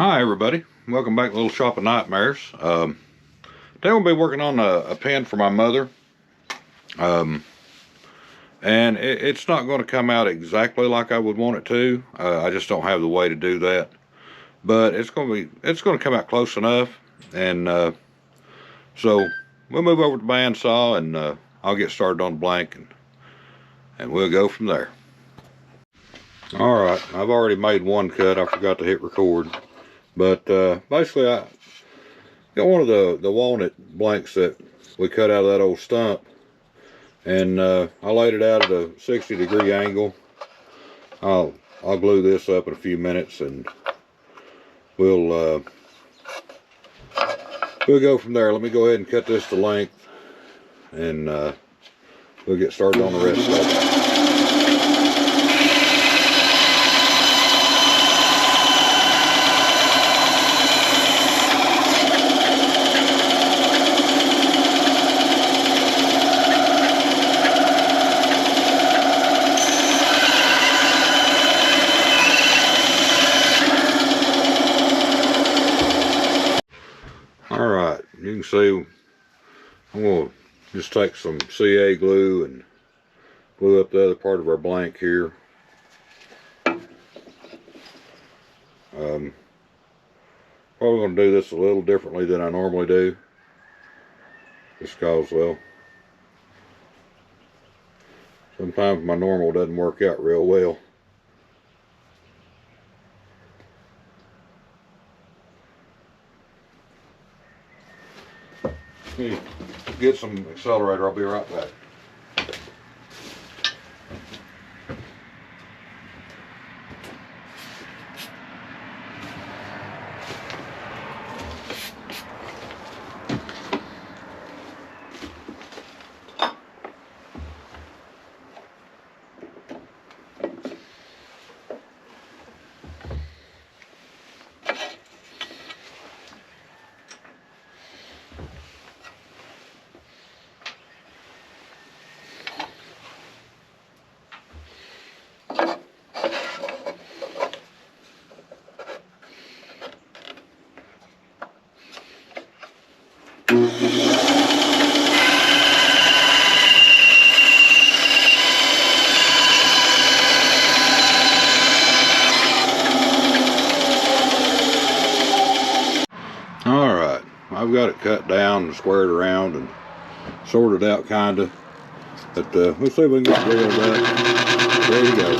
Hi everybody, welcome back to Little Shop of Nightmares. Today we'll be working on a pen for my mother. And it's not going to come out exactly like I would want it to. I just don't have the way to do that. But it's going to come out close enough. And so we'll move over to the bandsaw, and I'll get started on the blank, and we'll go from there. Alright, I've already made one cut. I forgot to hit record. But basically I got one of the walnut blanks that we cut out of that old stump, and I laid it out at a 60-degree angle. I'll glue this up in a few minutes, and we'll go from there. Let me go ahead and cut this to length, and we'll get started on the rest of it. Alright, you can see I'm going to just take some CA glue and glue up the other part of our blank here. Probably going to do this a little differently than I normally do, just because, well, sometimes my normal doesn't work out real well. Get some accelerator, I'll be right back. Alright, I've got it cut down and squared around and sorted out kinda, but we'll see if we can get rid of that. There you go.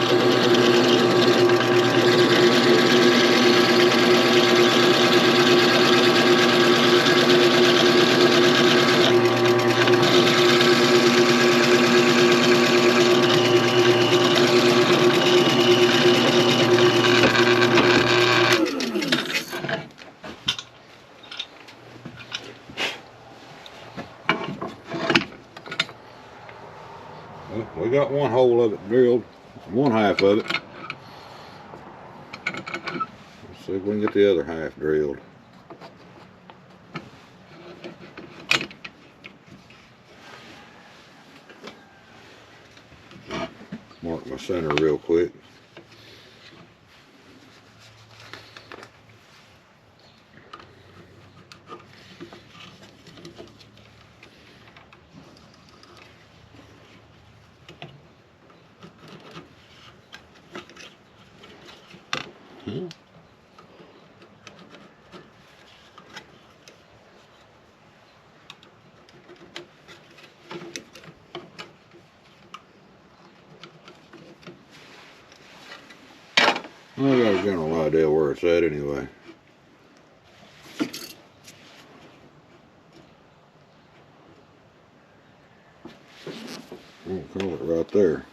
We got one hole of it drilled, one half of it. Let's see if we can get the other half drilled. Mark my center real quick. I got a general idea where it's at anyway. We'll call it right there.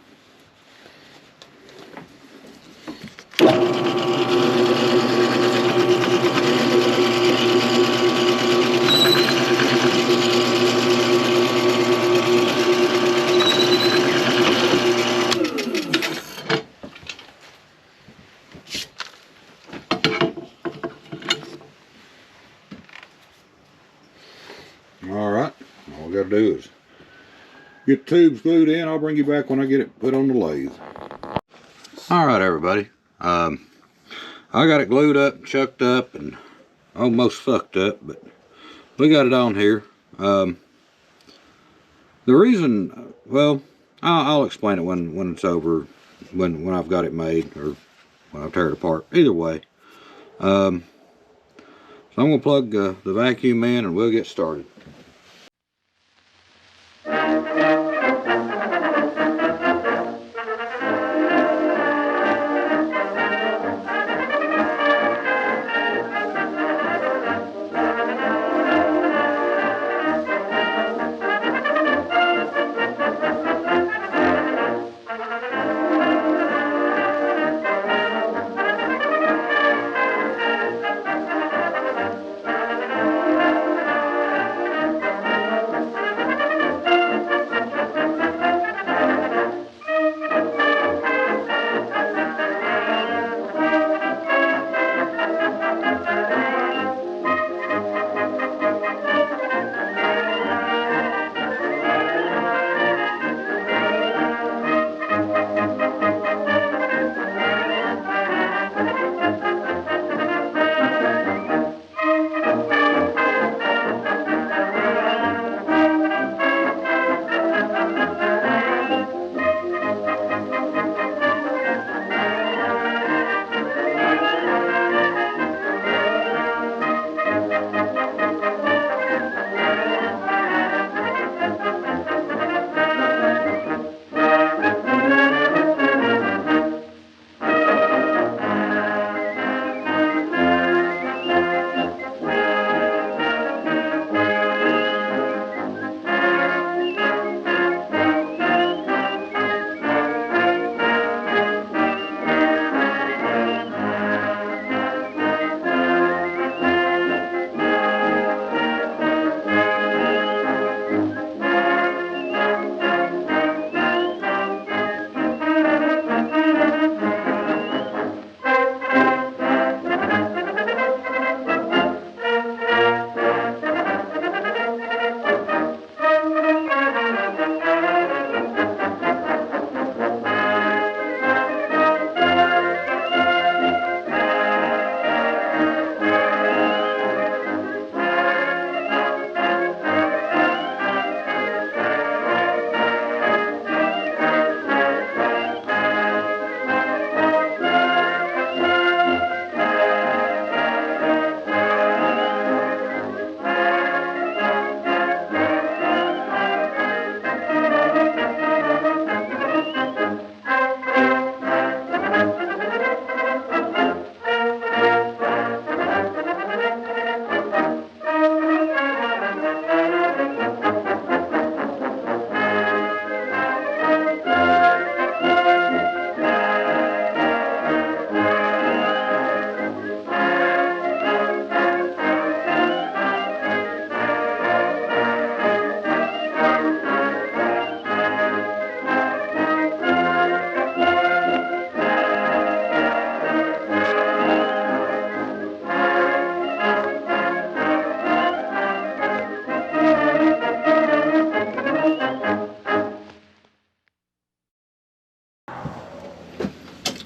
Alright, all we gotta do is get the tubes glued in. I'll bring you back when I get it put on the lathe. Alright everybody, I got it glued up, chucked up, and almost fucked up, but we got it on here. The reason, well, I'll explain it when it's over, when I've got it made, or when I tear it apart. Either way. So I'm going to plug the vacuum in and we'll get started.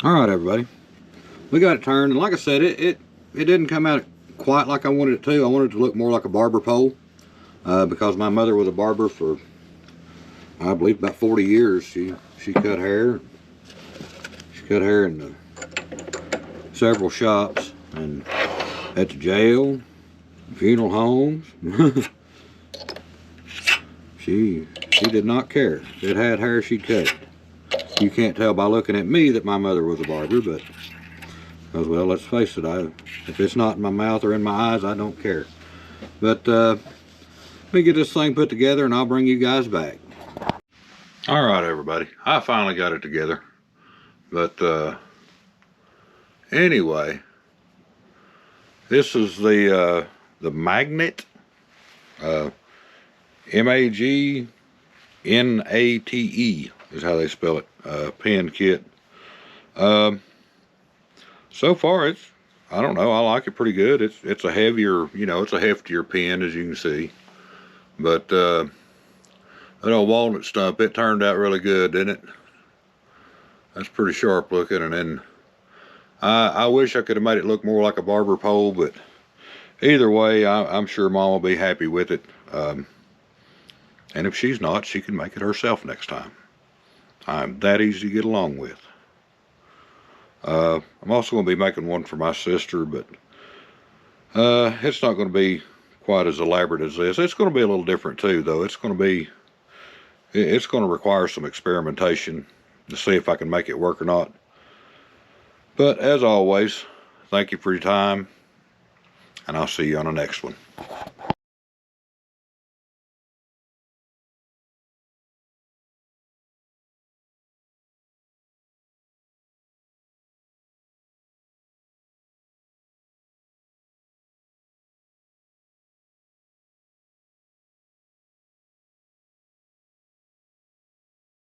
Alright everybody, we got it turned, and like I said, it didn't come out quite like I wanted it to. I wanted it to look more like a barber pole, because my mother was a barber for, I believe, about 40 years. She cut hair. She cut hair in several shops, and at the jail, funeral homes. She did not care. If it had hair, she'd cut it. You can't tell by looking at me that my mother was a barber, but, because, well, let's face it, if it's not in my mouth or in my eyes, I don't care. But let me get this thing put together and I'll bring you guys back. All right, everybody, I finally got it together. But anyway, this is the Magnate, M-A-G-N-A-T-E is how they spell it, pen kit. So far, I don't know, I like it pretty good. It's a heavier, it's a heftier pen, as you can see. But that old walnut stump, it turned out really good, didn't it? That's pretty sharp looking. And then I wish I could have made it look more like a barber pole, but either way, I'm sure Mom will be happy with it. And if she's not, she can make it herself next time. I'm that easy to get along with. I'm also going to be making one for my sister, but it's not going to be quite as elaborate as this. It's going to be a little different too, though. It's going to require some experimentation to see if I can make it work or not. But as always, thank you for your time, and I'll see you on the next one.